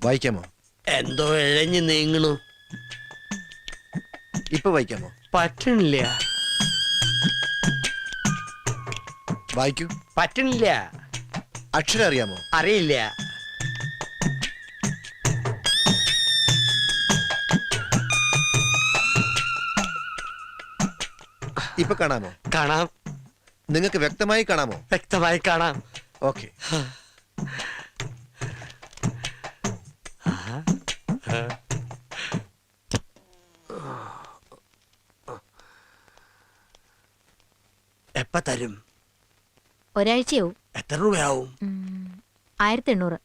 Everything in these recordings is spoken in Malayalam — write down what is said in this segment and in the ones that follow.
വായിക്കാമോ? എന്തോ ഇഴഞ്ഞു നീങ്ങണു. ഇപ്പൊ വായിക്കാമോ? പറ്റണില്ല. വായിക്കൂ. പറ്റണില്ല. അക്ഷരം അറിയാമോ? അറിയില്ല. ഇപ്പൊ കാണാമോ? കാണാം. നിങ്ങൾക്ക് വ്യക്തമായി കാണാമോ? വ്യക്തമായി കാണാം. ഓക്കെ. എപ്പ തരും? ഒരാഴ്ചയാവും. എത്ര രൂപയാവും? 1800.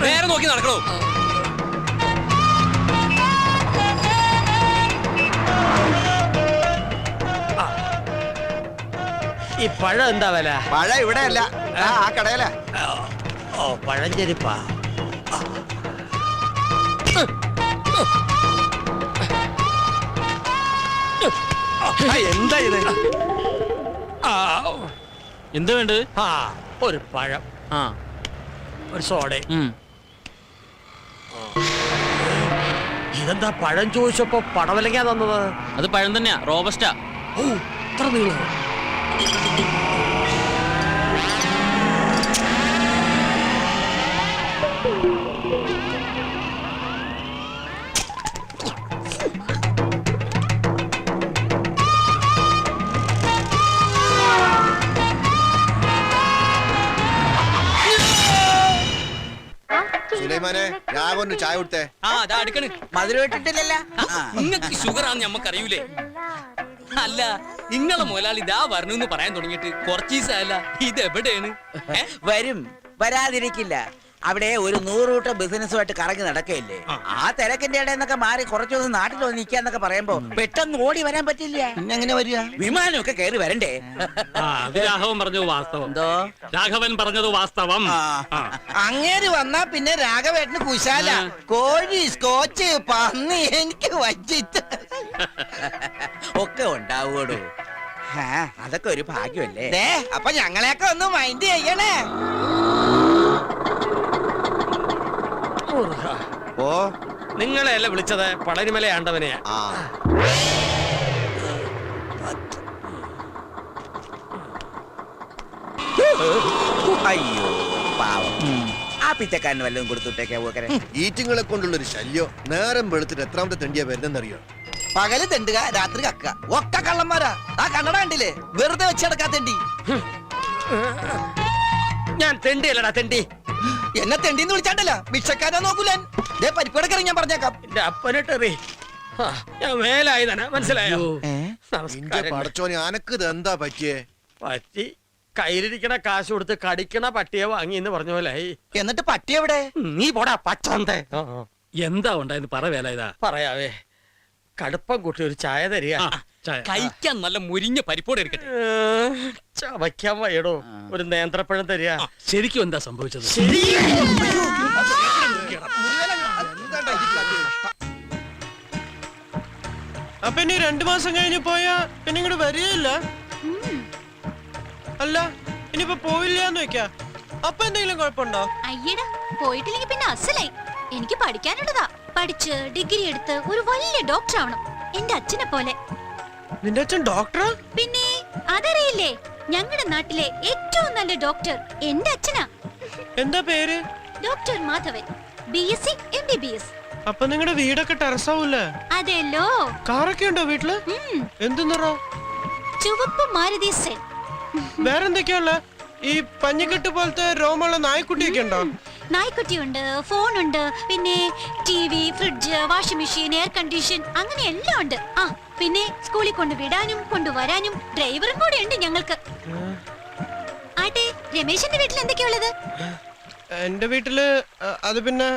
നേരെ നോക്കി നടക്കണോ? ഈ പഴം എന്താ വില? പഴം ഇവിടെ അല്ല, ആ കടയില. ഓ, പഴഞ്ചെരിപ്പാ. എന്താ ഇത്? എന്ത് വേണ്ട? ആ, ഒരു പഴം, ഒരു സോഡ. ഇതെന്താ പഴം ചോദിച്ചപ്പോ പടവലങ്ങാ തന്നത്? അത് പഴം തന്നെയാ, റോബസ്റ്റാ. ഓ, ഇത്ര നീളം. സുലൈമാനെ, രാഘവന് ചായ കൊടുത്തേ. മധുരം ഇട്ടിട്ടില്ലല്ലോ. നിങ്ങക്ക് ഷുഗറാന്ന് ഞമ്മക്കറിയൂലേ? അല്ല, നിങ്ങളെ മുതലാളി ഇതാ വരണമെന്ന് പറയാൻ തുടങ്ങിയിട്ട് കുറച്ച് ദിവസമല്ല. ഇത് എവിടെയാണ്? വരും, വരാതിരിക്കില്ല. അവിടെ ഒരു 100 കൂട്ടം ബിസിനസ്സുമായിട്ട് കറങ്ങി നടക്കയില്ലേ? ആ തിരക്കിന്റെ ഇടയിൽ മാറി കുറച്ചു ദിവസം നാട്ടിൽ വന്ന് നിൽക്കാന്നൊക്കെ പറയുമ്പോ പെട്ടെന്ന് ഓടി വരാൻ പറ്റില്ല. എങ്ങനെ വരിക? വിമാനമൊക്കെ കയറി വരണ്ടേ? അത് രാഘവൻ പറഞ്ഞത് വാസ്തവം. എന്തോ രാഘവൻ പറഞ്ഞത് വാസ്തവം. അങ്ങേര് വന്നാ പിന്നെ രാഘവേട്ടന് കുശാല. കോഴി, സ്കോച്ച്, പന്നി എനിക്ക് വച്ചിട്ട് ഒക്കെ ഉണ്ടാവൂടോ. അതൊക്കെ ഒരു ഭാഗ്യമല്ലേ. അപ്പൊ ഞങ്ങളെയൊക്കെ ഒന്ന് മൈൻഡ് ചെയ്യണേ. ഓ, നിങ്ങളെയല്ല വിളിച്ചത്, പളനിമല ആണ്ടവനെയാ. അയ്യോ പാവം, ആ പിറ്റക്കാരന് വല്ലതും കൊടുത്തുട്ടേക്കാ. ഈറ്റിങ്ങളെ കൊണ്ടുള്ളൊരു ശല്യം. നേരം വെളുത്തിട്ട് എത്രാമത്തെ തെണ്ടിയാ വരുന്നെന്നറിയോ? പകല് തെണ്ടുക, രാത്രി കക്ക. ഒക്ക കള്ളന്മാരാ. ആ കണ്ണട കണ്ടില്ലേ? വെറുതെ വെച്ചടക്കാ തെണ്ടി. ഞാൻ തെണ്ടിയല്ലടാ തെണ്ടി. എന്നെ തെണ്ടിന്ന് വിളിച്ചാണ്ടല്ല, ഭിക്ഷക്കാരാ നോക്കൂലൻ. പരിപ്പടക്കറി ഞാൻ പറഞ്ഞേക്കാം. എന്റെ അപ്പനിട്ടെറി. ഞാൻ മേലായി തന്നെ, മനസ്സിലായോ? പടച്ചോനെ, അനക്ക് ഇത് എന്താ പറ്റിയേ? പറ്റി കയ്യിലിരിക്കണ കാശ് കൊടുത്ത് കടിക്കണ പട്ടിയെ വാങ്ങി എന്ന് പറഞ്ഞ പോലായി. എന്നിട്ട് പട്ടി എവിടെ? നീ പോടാ പച്ചന്തേ. എന്താ ഉണ്ടായെന്ന് പറ വേല. ഇതാ പറയാവേ, കടുപ്പം കൂട്ടി ഒരു ചായ തരിക. കഴിക്കാൻ നല്ല മുരിഞ്ഞ പരിപ്പോടെ എടുക്കട്ടെ. ചവയ്ക്കാൻ വയ്യടോ, ഒരു നേന്ത്രപ്പഴം തരിക. ശരിക്കും എന്താ സംഭവിച്ചത്? അപ്പൊ ഇനി 2 മാസം കഴിഞ്ഞ് പോയാ പിന്നെ ഇങ്ങോട്ട് വരികയില്ല. അല്ല, ഇനിയിപ്പോ പോയില്ലാന്ന് വെക്കാ, അപ്പൊ എന്തെങ്കിലും കുഴപ്പമുണ്ടോ? അയ്യടാ, പോയിട്ടില്ലെങ്കിൽ പിന്നെ അസലായി. എനിക്ക് പഠിക്കാനുള്ളതാ. പഠിച്ച് ഡിഗ്രി എടുത്ത് ഒരു വലിയ ഡോക്ടർ ആവണം, എന്റെ അച്ഛനെ പോലെ. നിന്റെ അച്ഛൻ ഡോക്ടറാ? പിന്നെ അതറിയില്ലേ, ഞങ്ങളുടെ നാട്ടിലെ ഏറ്റവും നല്ല ഡോക്ടർ എന്റെ അച്ഛനാ. എന്താ പേര്? Doctor Madhavan, BSc MBBS. അപ്പൊ നിങ്ങളുടെ വീടൊക്കെ ടെറസാവൂല്ലേ? അതെല്ലോ. കാറൊക്കെ ഉണ്ടോ വീട്ടില്? എന്ത് നിറ? ചുവപ്പ് മാരുതി സെൻ. വേറെന്തൊക്കെയുള്ള? ഈ പഞ്ഞിക്കെട്ട് പോലത്തെ രോമുള്ള നായ്ക്കുട്ടിയൊക്കെ ഉണ്ടോ? നായ്ക്കുട്ടിയുണ്ട്, ഫോണുണ്ട്, പിന്നെ TV, fridge, washing machine, air condition, അങ്ങനെ എല്ലാം ഉണ്ട്. ആ പിന്നെ സ്കൂളിൽ കൊണ്ടുവിടാനും കൊണ്ടുവരാനും ഡ്രൈവറും കൂടെ ഉണ്ട് ഞങ്ങൾക്ക്. ആട്ടെ, രമേശന്റെ വീട്ടിൽ എന്തൊക്കെയുള്ളത്? എന്റെ വീട്ടില് അത് പിന്നെ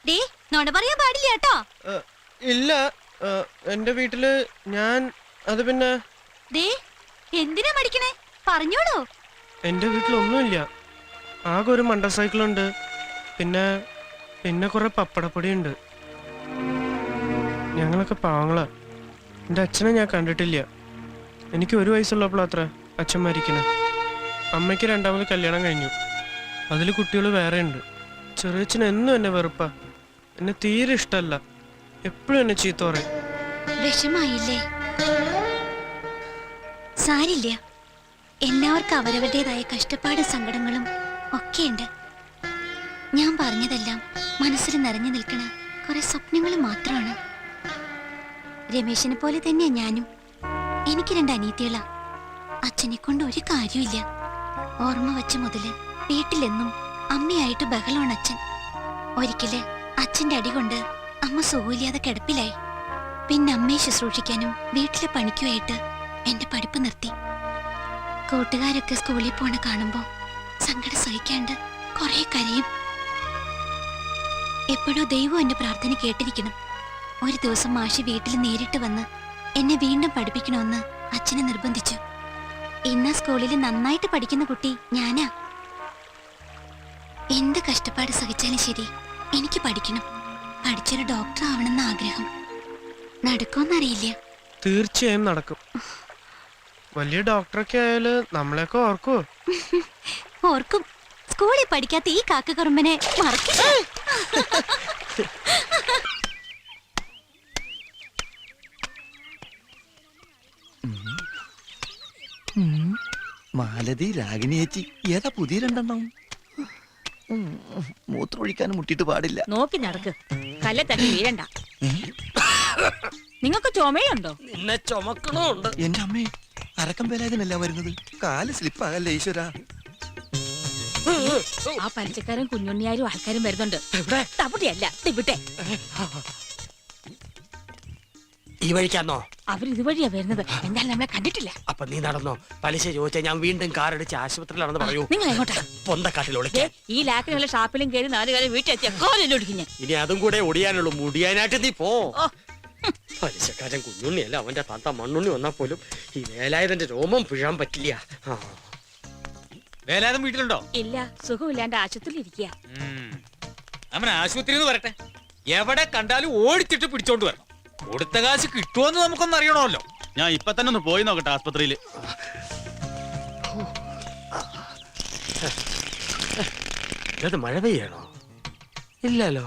ഡേ നോണ പറയാൻ പാടില്ല കേട്ടോ. ഇല്ല. എന്റെ വീട്ടില് ഞാൻ അത് പിന്നെ ദേ എന്തിനാ മടിക്കണേ? പറഞ്ഞോളൂ. എന്റെ വീട്ടിലൊന്നുമില്ല. ആകെ ഒരു മണ്ട സൈക്കിളുണ്ട്. പിന്നെ പിന്നെ കുറെ പപ്പടപ്പൊടിയുണ്ട്. ഞങ്ങളൊക്കെ പാവങ്ങളാ. എൻ്റെ അച്ഛനെ ഞാൻ കണ്ടിട്ടില്ല. എനിക്ക് 1 വയസ്സുള്ളപ്പോഴത്ര അച്ഛൻ മരിക്കണേ. അമ്മയ്ക്ക് 2ാമത് കല്യാണം കഴിഞ്ഞു. അതിൽ കുട്ടികൾ വേറെ ഉണ്ട്. ചെറിയച്ഛന് എന്നും എന്നെ വെറുപ്പാ. എന്നെ തീരെ ഇഷ്ടമല്ല. എപ്പോഴും എന്നെ ചീത്ത പറയും. വിഷമായില്ലേ? സാരില്ല, എല്ലാവർക്കും അവരവരുടേതായ കഷ്ടപ്പാടും സങ്കടങ്ങളും ഒക്കെയുണ്ട്. ഞാൻ പറഞ്ഞതെല്ലാം മനസ്സിൽ നിറഞ്ഞു നിൽക്കണ കുറെ സ്വപ്നങ്ങൾ മാത്രമാണ്. രമേശിനെ പോലെ തന്നെയാ ഞാനും. എനിക്ക് 2 അനിയത്തികളാ. അച്ഛനെ കൊണ്ട് ഒരു കാര്യമില്ല. ഓർമ്മ വച്ച മുതല് വീട്ടിലെന്നും അമ്മയായിട്ട് ബഹളമാണ് അച്ഛൻ. ഒരിക്കല് അച്ഛന്റെ അടി കൊണ്ട് അമ്മ സുഖമില്ലാതെ കിടപ്പിലായി. പിന്നെ അമ്മയെ ശുശ്രൂഷിക്കാനും വീട്ടിലെ പണിക്കുമായിട്ട് എന്റെ പഠിപ്പ് നിർത്തി. കൂട്ടുകാരൊക്കെ സ്കൂളിൽ പോണ കാണുമ്പോ സങ്കടം സഹിക്കാണ്ട് കുറെ കരയും. എപ്പോഴോ ദൈവം എന്റെ പ്രാർത്ഥന കേട്ടിരിക്കണം. ഒരു ദിവസം മാഷി വീട്ടിൽ നേരിട്ട് വന്ന് എന്നെ വീണ്ടും പഠിപ്പിക്കണമെന്ന് അച്ഛനെ നിർബന്ധിച്ചു. ഇന്ന സ്കൂളിൽ നന്നായിട്ട് പഠിക്കുന്ന കുട്ടി ഞാനാ. എന്ത് കഷ്ടപ്പാട് സഹിച്ചാലും ശരി, എനിക്ക് പഠിക്കണം. പഠിച്ചൊരു ഡോക്ടർ ആവണമെന്ന് ആഗ്രഹം. നടക്കുമെന്നറിയില്ല. തീർച്ചയായും നടക്കും. വലിയ ഡോക്ടറൊക്കെ ആയാല് നമ്മളെയൊക്കെ ഓർക്കുവോ? ഓർക്കും. സ്കൂളിൽ പഠിക്കാത്ത ഈ കാക്കക്കുറുമ്പനെ മറക്കില്ല. മാലതി, രാഗിണി ചേച്ചി, ഏതാ പുതിയ 2 മൂത്രമൊഴിക്കാനും മുട്ടിട്ട് പാടില്ല. നോക്കി നടക്ക്, കല്ലെ തട്ടി വീഴണ്ട. നിങ്ങൾക്ക് ചുമയുണ്ടോ? നിന്നെ ചുമക്കണുണ്ട്. എന്റെ അമ്മേ, അരക്കം വേലാതിനല്ല വരുന്നത്. കാല് സ്ലിപ്പാകല്ലേ ഈശ്വര. ആ പലിച്ചക്കാരും കുഞ്ഞുണ്ണിയാരും ആൾക്കാരും വരുന്നുണ്ട്. തപ്പുട്ടിയല്ല, ഇവിടെ ഈ വഴിക്കാന്നോ? അവരിതുവഴിയാ വരുന്നത്. എന്തായാലും നമ്മളെ കണ്ടിട്ടില്ല. അപ്പൊ നീ നടന്നോ? പലിശ ചോദിച്ചാൽ ഞാൻ വീണ്ടും കാറടിച്ച് ആശുപത്രിയിലാണെന്ന് പറയൂ. നിങ്ങൾ എങ്ങോട്ടാ? പൊന്തക്കാട്ടിൽ ഒളിക്കാൻ. ഈ ലാക്കിനുള്ള ഷാപ്പിലും കയറി 4 കാലം വീട്ടിലെത്തിയ കോലൊടിക്കും ഞാൻ. ഇനി അതും കൂടെ ഒടിയാനുള്ളൂ. മുടിയാനായിട്ട് നീ പോ. പലിശക്കാരൻ കുഞ്ഞുണ്ണിയല്ല, അവന്റെ താത്ത മണ്ണുണ്ണി വന്നാൽ പോലും ഈ വേലായുധന്റെ രോമം പിഴാൻ പറ്റില്ല. വേലാതം വീട്ടിലുണ്ടോ? ഇല്ല, സുഖമില്ലാണ്ട് ആശുപത്രിയിൽ ഇരിക്കുക. അവൻ ആശുപത്രിയിൽ നിന്ന് വരട്ടെ. എവിടെ കണ്ടാലും ഓടിച്ചിട്ട് പിടിച്ചോണ്ട് വരണം. കൊടുത്ത കാശ് കിട്ടുമോന്ന് നമുക്കൊന്നും അറിയണമല്ലോ. ഞാൻ ഇപ്പൊ തന്നെ ഒന്ന് പോയി നോക്കട്ടെ ആസ്പത്രിയില്. ഇത് മഴ പെയ്യണോ? ഇല്ലല്ലോ.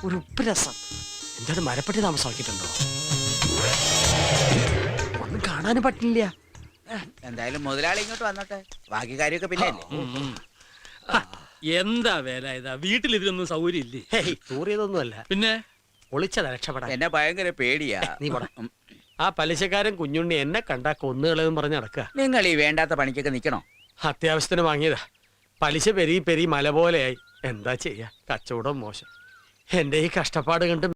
ഒരു ഉപ്പ് രസം. എന്തായാലും മരപ്പെട്ടി താമസമാക്കിയിട്ടുണ്ടോ? ഒന്നും കാണാനും പറ്റില്ല. എന്തായാലും മുതലാളി ഇങ്ങോട്ട് വന്നോട്ടെ. ബാക്കി കാര്യമൊക്കെ പിന്നെ അല്ലേ. എന്താ വേല ഇതാ? വീട്ടിൽ ഇതിനൊന്നും സൗകര്യം ഇല്ലേ? ഹേയ്, തൂറിയതൊന്നുമല്ല. പിന്നെ ഒളിച്ചതാ രക്ഷപ്പെടാൻ. എന്നെ ഭയങ്കര പേടിയാ. നീ പോടാ. ആ പലിശക്കാരൻ കുഞ്ഞുണ്ണി എന്നെ കണ്ടാ കൊന്നുകളെന്ന് പറഞ്ഞ് നടക്കുക. നിങ്ങൾ ഈ വേണ്ടാത്ത പണിക്കൊക്കെ നിക്കണോ? അത്യാവശ്യത്തിന് വാങ്ങിയതാ. പലിശ പെരി പെരി മല പോലെയായി. എന്താ ചെയ്യാ? കച്ചവടം മോശം. എന്റെ ഈ കഷ്ടപ്പാട് കണ്ട്